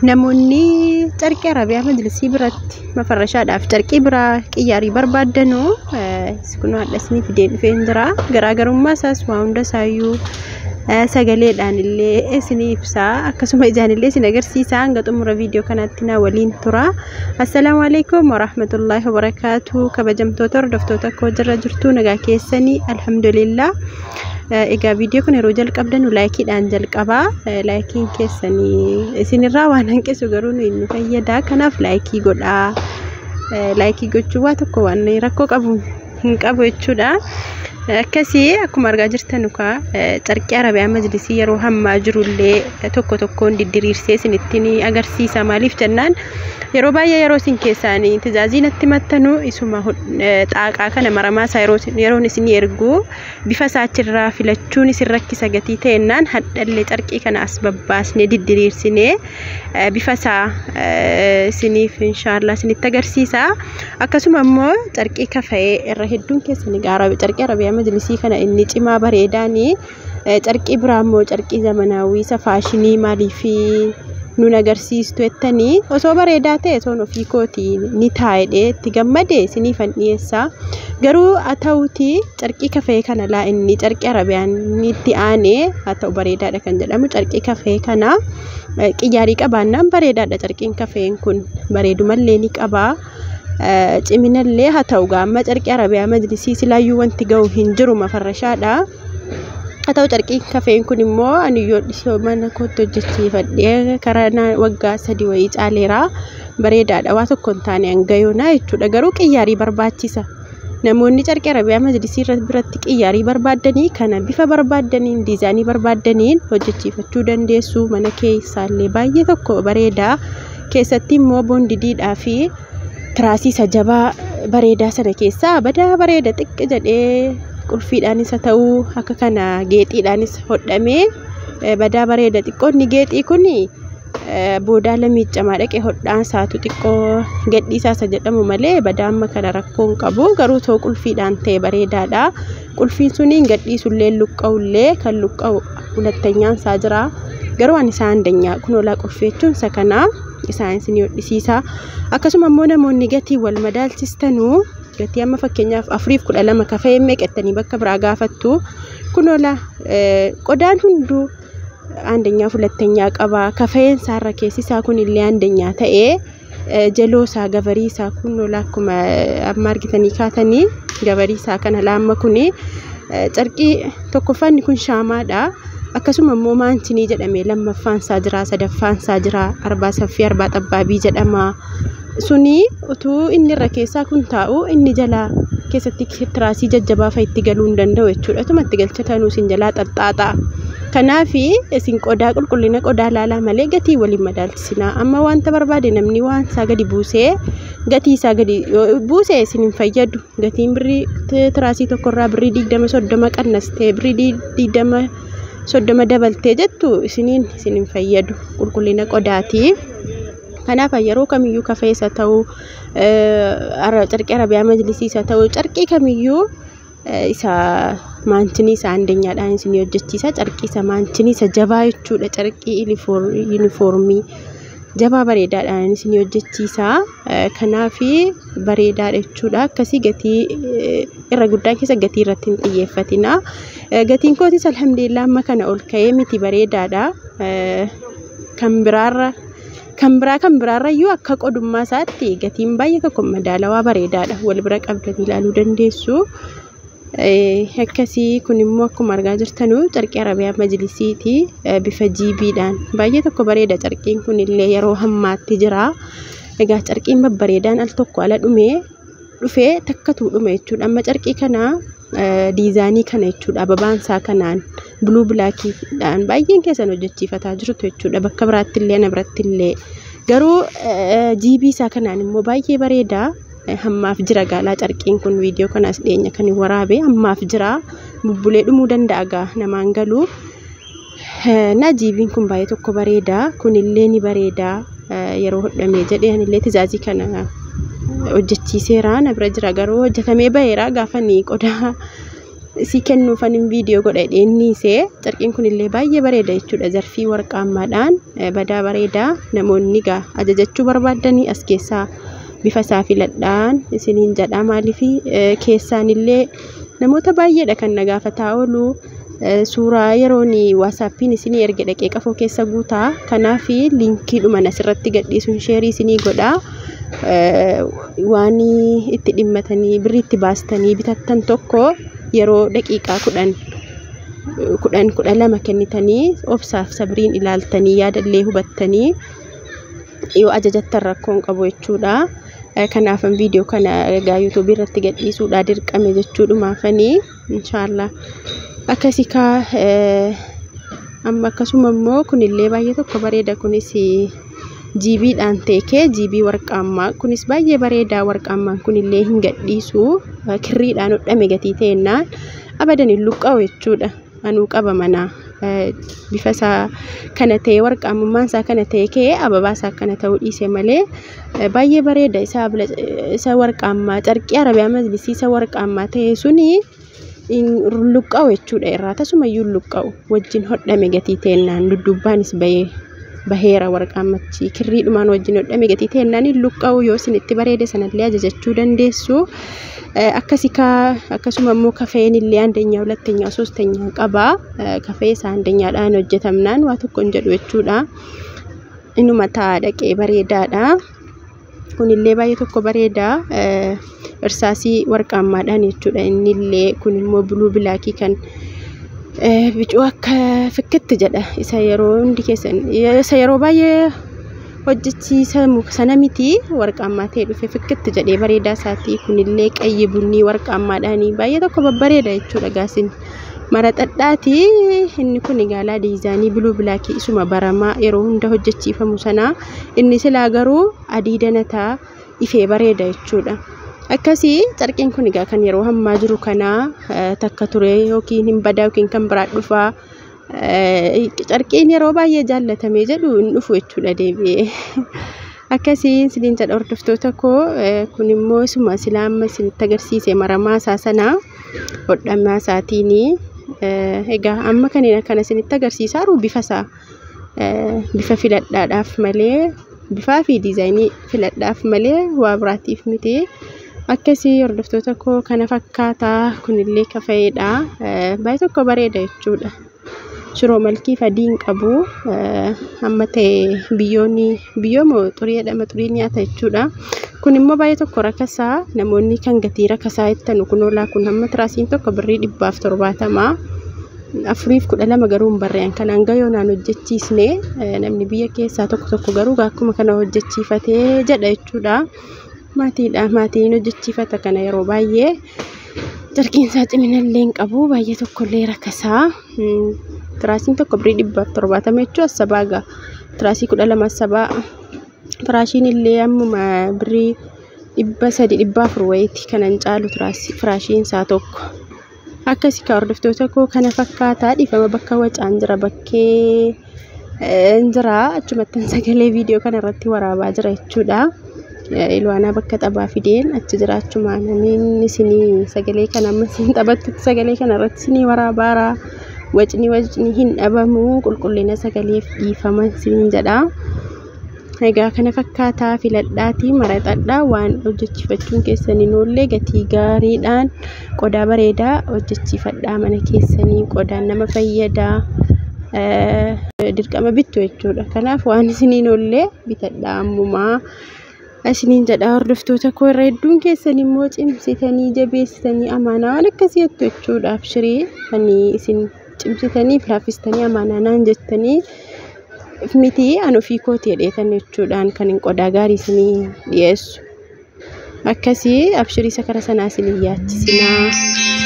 namoonni carqii arabiyaa majlisii biratti mafarrashaadhaaf carqii biraa qiyyaarii barbaadanu kun hadhasni fideen dhufee jira garaagarummaa isaas waa hunda isaayyuu sagaleedhaan illee isin ibsaa akkasuma ijaan illee isin agarsiisaa hanga xumura viidiyoo kanaatti na waliin tura. Assalaamu alaykum wa rahmatullahi wa barakaatuh. Kabajamtoota hordoftoota koo jirra jirtu nagaa keessanii alhamdulillah. Egaa viidiyoo kana yeroo jalqabdan laayikiidhaan jalqabaa. Laayikiin keessanii isinirraa waan hanqisu garuu nu fayyada. Kanaaf laayikii godhaa. Laayikii gochuu waa tokko waan rakkoo qabu hin qabu jechuudha. Akkasii akkuma argaa jirtan carqii arabiyaa majlisii yeroo hammaa jirullee tokko tokkoon didiriirsee isinitti agarsiisa. Maaliif jennaan yeroo baay'ee yeroo isin keessaanii tijaajiin itti mattanu isuma xaaqaa kana maramaa isaa yeroon isin ergu bifa isaachirraa filachuun isin rakkisa gatii ta'ennaan hadhallee carqii kana as babbaasnee didiriirsinee bifa isaa isiniif inshallah isinitti agarsiisa. Akkasuma immoo carqii kafa'ee irra hedduun keessanii carqii arabiyaa majlisii kana inni cimaa bareedaani carqii biraa immoo carqii zamanaawii isa faashinii maaliifi nun agarsiistu jettanii osoo bareedaa ta'e toon ofii kootii ni taa'ee itti gammade isiniifan dhiyeessa. Garuu haa ta'uuti carqii kafee kana laa inni carqii arabiyaan itti aanee haa ta'u bareedaadha kan jedhamu carqii kafee kana qiyyaarii qabaannaan bareedaadha. Carqiin kafeen kun bareedumallee ni qabaa. Ciminallee haa ta'u gaamma carqii arabiyaa majlisii silaayyuu wanti ga'u hin jiru mafarrashaadha. Haa ta'u carqiin kafeen kun immoo ani yoo dhisoo mana kootti hojjechiifadhee karaa waggaa 3 wayii caaleera bareedaadha. Waa tokko hin taane hangayoonaa jechuudha. Garuu qiyyaarii barbaachisa. Namoonni carqii arabiyaa majlisii biratti qiyyaarii barbaadanii kana bifa barbaadaniin diizaanii barbaadaniin hojjechiifachuu dandeessu. Mana keessaallee baay'ee tokko bareeda. Keessatti immoo boondidiidhaa fi tiraasii jabaa bareedaa sana keessaa badaa bareeda xiqqi jedhee qulfiidhaanis haa ta'u akka kana geexiidhaanis hodhamee badaa bareeda xiqqoonni geexii kun boodaa lamiiccamaa dhaqee hodhaan isaatu xiqqoo gadhiisaa jedhamu malee badaa amma kana rakkoon qabu. Garuu ta'u qulfiidhaan ta'e bareedaadha. Qulfiin suniin gadhiisullee luqqa'ullee kan luqqa'u hulatanyaan isaa jira. Garuu ani isaa andanyaa kunolaa qulfeechuun isa kana isaan isin hodhisiisa. Akkasuma immoo namoonni gatii wal madaalchistanuu gatii amma fakkeenyaaf 412 kafee meeqattanii bakka biraa gaafattu kunola qodaan hunduu andanyaa fulatanyaa qaba. Kafeen saarra keessi isaa kun illee andanyaa ta'ee jaloo isaa gabarii isaa kunola akkuma amma argitanii kaatanii gabarii isaa kana laamma kuni carqii tokkoffaanni kun shaamaadha. Akkasuma immoo maantinii jedhamee lammaffaan isaa jira, sadaffaan isaa jira, arbaa saffii arbaa xabbaabii jedhama. Suni utuu inni irra keessaa kun taa'u inni jalaa keessatti tiraasii jajjabaa fa'a itti galuu hin danda'u jechuudha. Tuma itti galchatanuu isin jalaa xaxxaaxaa. Kanaaf isin qodaa qulqullina qodaa laalaa malee gatii waliin madaalchisinaa. Amma wanta barbaade namni waan isaa gadi buusee gatii isaa gadi buusee isin hin fayyadu. Gatiin birrii tiraasii tokkorraa birrii 20-30 qannastee birrii 20-30 dabaltee jettu isin hin fayyadu qulqullina qodaati. Kanaaf yeroo kamiyyuu kafeessa ta'u carqii arabiyaa majlisii isa ta'u carqii kamiyyuu isa maantinii isa andanyaadhaan isin hojjechiisa. Carqii isa maantinii isa jabaa jechuudha. Carqii yuunifoormii jabaa bareedaadhaan isin hojjechiisa. Kanaaf bareedaadha jechuudha. Akkasii gatii irra guddaan keessa gatii irratti hin xiyyeeffatina. Gatiin kootis alhamdulillah amma kana ol ka'ee miti bareedaadha. Kan biraarrayyuu akka qodummaa isaatti gatiin baay'ee tokko madaalawaa bareedaadha. Wal bira qabdanii ilaaluu dandeessu. Akkasii kun immoo akkuma argaa jirtanu carqii arabiyaa majlisiiti bifa jiibiidhaan baay'ee tokko bareeda. Carqiin kun illee yeroo hammaatti jira. Egaa carqiin babbareedaan al tokko ala dhufee takkatuu dhume jechuudha. Amma carqii kana diizaanii kana jechuudha. Ababaan isaa kanaan buluu bilaakiidhaan baay'een keessan hojjechiifataa jirtu jechuudha. Bakka biraatti illee na biratti illee garuu jiibii isaa kanaan immoo baay'ee bareeda. Hammaaf jira gaalaa carqiin kun viidiyoo kanas dhiyeenya kan waraabe hammaaf jira. Bubbulee dhumuu danda'a gaa namaan galuu. Na jiibiin kun baay'ee tokko bareeda. Kunillee ni bareeda. Yeroo hodhamee jedhee anillee tijaajii kana hojjechiiseera na bira jira garuu hojjetamee baheera gaafa ni qodaa si kennuufan viidiyoo godha dheennise carqiin kun illee baay'ee bareeda jechuudha zarfii warqaammaadhaan badaa bareeda namoonni gaa ajajachuu barbaadanii as keessaa bifa isaa filadhaan isiniin jedha maaliif keessaan illee namoota baay'eedha kan nagaafataa oolu suuraa yeroon WhatsAppiin isinii erge dhaqee qafoo keessa guutaa kanaaf liinkii dhuma asirratti gadhiisuun sheerii isinii godha waan itti dhimmatanii birriitti baastanii bitattan tokko yeroo daqiiqaa 10 kennitanii obsaaf sabriin ilaaltanii yaadallee hubattanii yoo ajajattan rakkoon qabu jechuudha kanaaf viidiyoo kana egaa YouTube irratti gadhiisuudha dirqame jechuudhumaafanii inshallah akkasii ka amma akkasuma immoo kunillee baay'ee tokko bareeda kunis GB dhaan teekee GB warqaammaa kunis baay'ee bareeda warqaammaan kunillee hin gadhiisu kirriidhaan hodhame gatii ta'ennaan abadan hin luqqa'u jechuudha anuu qaba mana bifa isaa kana ta'e warqaamummaan isaa kana teekee ababaa isaa kana ta'uu dhiise malee baay'ee bareeda isa warqaammaa carqii arabiyaa majlisii isa warqaammaa ta'e suni luqqa'u jechuudha irraa tasumayyuu luqqa'u wajjin hodhame gatii ta'ennaan duddubbaanis baheera warqaammachi kirriidhumaan wajjin hodhame gatii ta'ennaan luqqa'u yoo isinitti bareede sanallee ajajachuu dandeessu akkasuma immoo kafeen illee andanyaa hulattenyaa soosteenyaa qaba kafee isaa andanyaadhaan hojjetamnaan waa tokko hin jedhu jechuudha inuma ta'a dhaqee bareedaadha kunillee baay'ee tokko bareeda irsaasii warqaammaadhaan jechuudha innillee kun immoo buluu bilaakii kan bicuu akka fikkitti jedha isa yeroo hundi keessan isa yeroo baay'ee hojjechiisa sana miti warqaammaa ta'e dhufe fikkitti jedhee bareedaa isaatii kunillee qayyi bunni warqaammaadhaan baay'ee tokko babbareeda jechuudha gaasin maraxadhaati inni kun gaalaa diizaanii buluu bilaakii isuma baramaa yeroo hunda hojjechiifamu sana inni silaa garuu adii danataa ifee bareeda jechuudha akkasii carqiin kun egaa kan yeroo hammaa jiru kana takka ture yookiin hin badaa yookiin kan biraa dhufaa carqiin yeroo baay'ee jaallatame jedhu hin dhufu jechuudha deebi'ee akkasii isiniin jedha hordoftoota koo kun immoo isuma islaama isinitti agarsiise maramaa isaa sana hodhamaa isaatiin egaa amma kanneen akkana isinitti agarsiisaaru bifa isaa bifa filadhaadhaaf malee bifaa fi diizaayinii filadhaaf malee waa biraatiif miti akkasii hordoftoota koo kana fakkaataa kunillee kafeedha baay'ee tokko bareeda jechuudha shiroo malkii fadiin qabu amma ta'e biyyooma xurii jedhama xurii nyaata jechuudha kun immoo baay'ee tokko rakasaa namoonni kan gatii rakasaa ittanu kunoolaa kun hamma tiraasiin tokko birrii 170 412 garuu hin barreeyyan kan hanga yoonaan hojjechiisne namni biyya keessaa tokko garuu akkuma kana hojjechiifatee jedha jechuudha maatiin hojjechiifata kana yeroo baay'ee carqiinsaa ciminallee hin qabu baay'ee tokkollee rakasaa tiraasiin tokko birrii 170 jechuun asabaaga tiraasii 12 asabaa firaashiin illee ammuma birrii 300-400 wayiiti kanan caalu firaashiin isaa tokko akkasii ka hordoftoota koo kana fakkaataa dhiifama bakka wacaan jira bakkee jira achumattan sagalee viidiyoo kana irratti waraabaa jira jechuudha ilwaanaa bakka xabaa fideen achi jira achumaan namni isinii sagalee kana amma isin taphattu sagalee kana irratti isinii waraabaara wacni hin dhabamu qulqullina sagaleef dhiifama isiniin jedha egaa kana fakkaataa filadhaatii maraxadhaa waan hojjechiifachuun keessaniin ollee gatii gaariidhaan qodaa bareedaa hojjechiifadhaa mana keessanii qodaan nama fayyadaa dirqama bittu jechuudha kanaaf waan isiniin ollee bitadhaa ammumaa isiniin jedha hordoftoota koo irra hedduun keessan immoo cimsitanii jabeessitanii amaanaa waan akkasii jettu jechuudha abshirii ani isin cimsitanii laaffistanii amaanaanaan jettanii miti an ofii kooti jedheetan jechuudhaan kan qodaa gaarii isinii dhiyeessu akkasii abshirii isa kara sanaa isinii yaachisinaa